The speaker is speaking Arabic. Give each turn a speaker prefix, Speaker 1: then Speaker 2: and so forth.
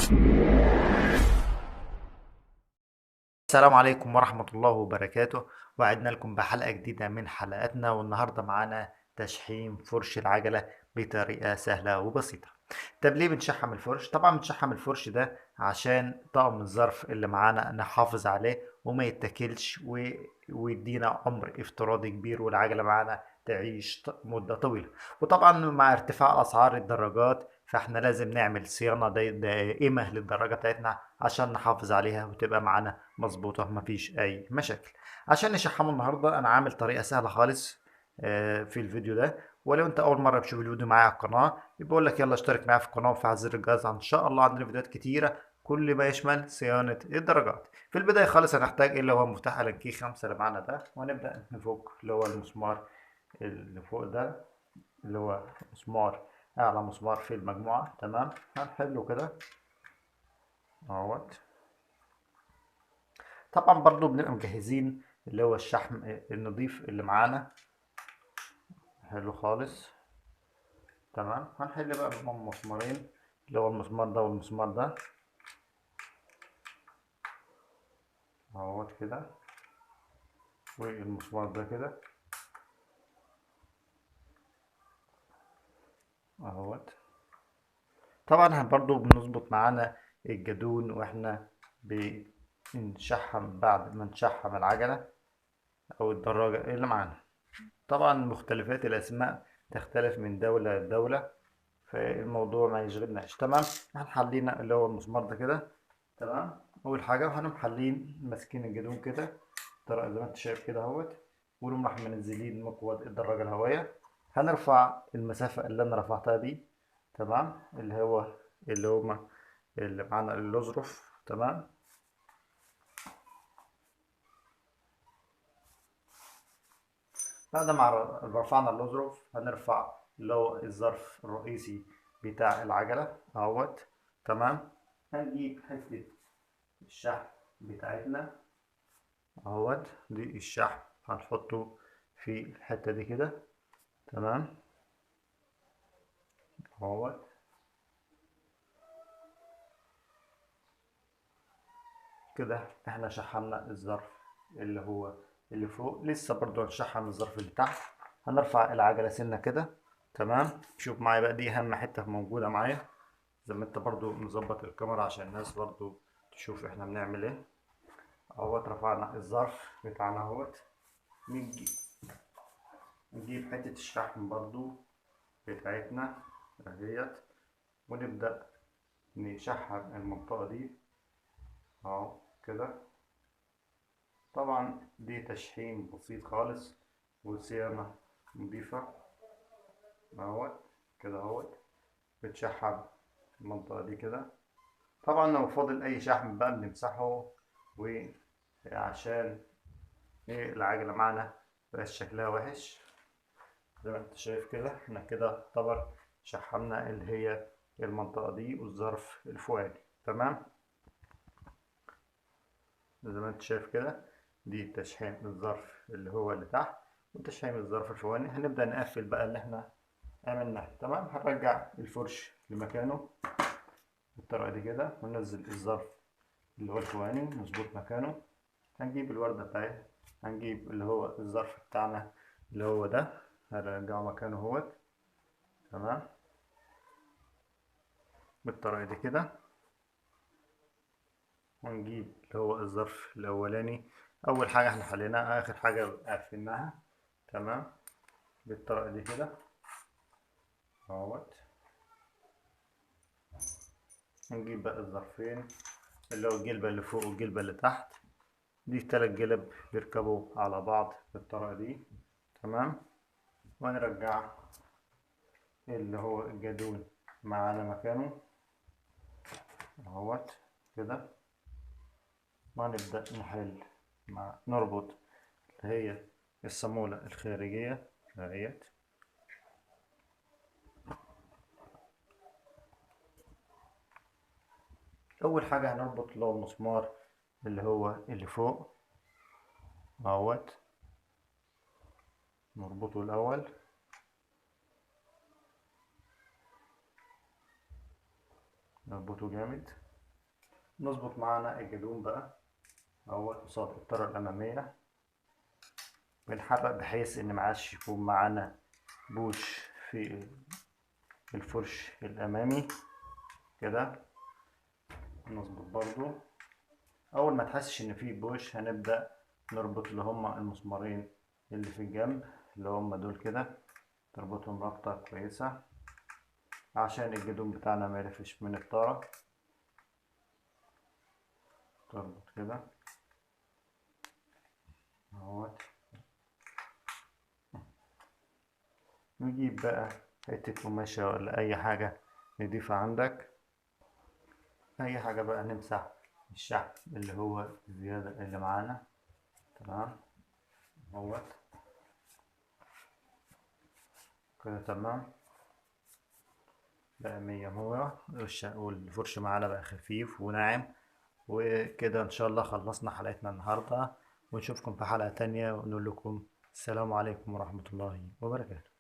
Speaker 1: السلام عليكم ورحمة الله وبركاته. وعدنا لكم بحلقة جديدة من حلقاتنا، والنهاردة معانا تشحيم فرش العجلة بطريقة سهلة وبسيطة. طب ليه بنشحم الفرش؟ طبعا بنشحم الفرش ده عشان طقم الظرف اللي معانا نحافظ عليه وما يتاكلش ويدينا عمر افتراضي كبير، والعجلة معانا تعيش مدة طويلة. وطبعا مع ارتفاع أسعار الدراجات فاحنا لازم نعمل صيانة دائمة للدراجة بتاعتنا عشان نحافظ عليها وتبقى معانا مظبوطة مفيش أي مشاكل. عشان نشحمه النهاردة أنا عامل طريقة سهلة خالص في الفيديو ده. ولو أنت أول مرة بتشوف الفيديو معايا على القناة بقول لك يلا اشترك معايا في القناة وفعل زر الجرس. إن شاء الله عندنا فيديوهات كتيرة كل ما يشمل صيانة الدراجات. في البداية خالص هنحتاج اللي هو مفتاح ألان كي 5 اللي معانا ده، وهنبدأ نفك اللي هو المسمار اللي فوق ده، اللي هو مسمار أعلى مسمار في المجموعة. تمام، هنحله كده اهوت. طبعا برضو بنبقى مجهزين اللي هو الشحم النظيف اللي معانا، حلو خالص. تمام، هنحل بقى بمسمارين، اللي هو المسمار ده والمسمار ده اهوت كده، والمسمار ده كده اهوت. طبعا برضو بنظبط معانا الجدون واحنا بنشحم بعد ما نشحم العجلة او الدراجة اللي معانا. طبعا مختلفات الاسماء تختلف من دولة لدولة، فالموضوع ما يشغلناش. تمام، هنحلينا اللي هو المسمار ده كده. تمام، اول حاجه وهنقوم حالين ماسكين الجدون كده طريقه زي ما انت شايف كده اهوت، ونقوم راح منزلين مقود الدراجه الهوائيه. هنرفع المسافه اللي انا رفعتها دي، تمام، اللي هما اللي معانا الاظرف. تمام، بعد ما رفعنا الاظرف هنرفع اللي هو الظرف الرئيسي بتاع العجله اهوت. تمام، هنجيب حته الشحم بتاعتنا اهوت، دي الشحم هنحطه في الحتة دي كده. تمام اهوت كده. احنا شحمنا الظرف اللي هو اللي فوق، لسه برضو هنشحم الظرف اللي تحت. هنرفع العجلة سنة كده. تمام، شوف معايا بقى، دي اهم حتة موجودة معايا، زي ما انت برضو مظبط الكاميرا عشان الناس برضو تشوف احنا بنعمل ايه اهوت. رفعنا الظرف بتاعنا اهوت، نجي نجيب حتة الشحم برضو بتاعتنا اهيت، ونبدأ نشحم المنطقة دي اهو كده. طبعا دي تشحيم بسيط خالص وصيانة نضيفة اهوت كده اهوت. بتشحم المنطقة دي كده. طبعا لو فاضل أي شحم بقى بنمسحه، وعشان ايه العجلة معانا مبقاش شكلها وحش. زي ما انت شايف كده احنا كده يعتبر شحمنا اللي هي المنطقة دي والظرف الفوقاني. تمام، زي ما انت شايف كده دي تشحيم الظرف اللي هو اللي تحت وتشحيم الظرف الفوقاني. هنبدأ نقفل بقى اللي احنا عملناه. تمام، هنرجع الفرش لمكانه بالطريقة دي كده، وننزل الظرف اللي هو الفوقاني مظبوط مكانه. هنجيب الوردة بتاعتنا، هنجيب اللي هو الظرف بتاعنا اللي هو ده، هنرجعه مكانه اهوت. تمام، بالطريقة دي كده. ونجيب اللي هو الظرف الأولاني، أول حاجة احنا حليناها آخر حاجة قفلناها. تمام، بالطريقة دي كده اهوت. نجيب بقى الظرفين، اللي هو الجلبة اللي فوق والجلبة اللي تحت، دي تلات جلب بيركبوا على بعض بالطريقة دي. تمام، ونرجع اللي هو الجدول معانا مكانه اهوت كده. ونبدأ نحل نربط اللي هي الصامولة الخارجية اهيت. أول حاجة هنربط اللي هو المسمار اللي هو اللي فوق اهوت، نربطه الأول. نربطه جامد نظبط معانا الجدون بقى اهو قصاد الطرة الأمامية. بنحرك بحيث إن معادش يكون معانا بوش في الفرش الأمامي كده. نظبط برضو أول ما تحسش إن في بوش هنبدأ نربط اللي هما المسمارين اللي في الجنب اللي هما دول كده، تربطهم ربطة كويسة عشان الجدون بتاعنا ما يلفش من الطارة. تربط كده اهوت. نجيب بقى حتة قماشة ولا أي حاجة نضيفها عندك، أي حاجة بقى نمسح الشحم اللي هو الزيادة اللي معانا. تمام اهوت كده تمام بقى مية. هو والفرش معانا بقى خفيف وناعم. وكده إن شاء الله خلصنا حلقتنا النهاردة، ونشوفكم في حلقة تانية ونقول لكم السلام عليكم ورحمة الله وبركاته.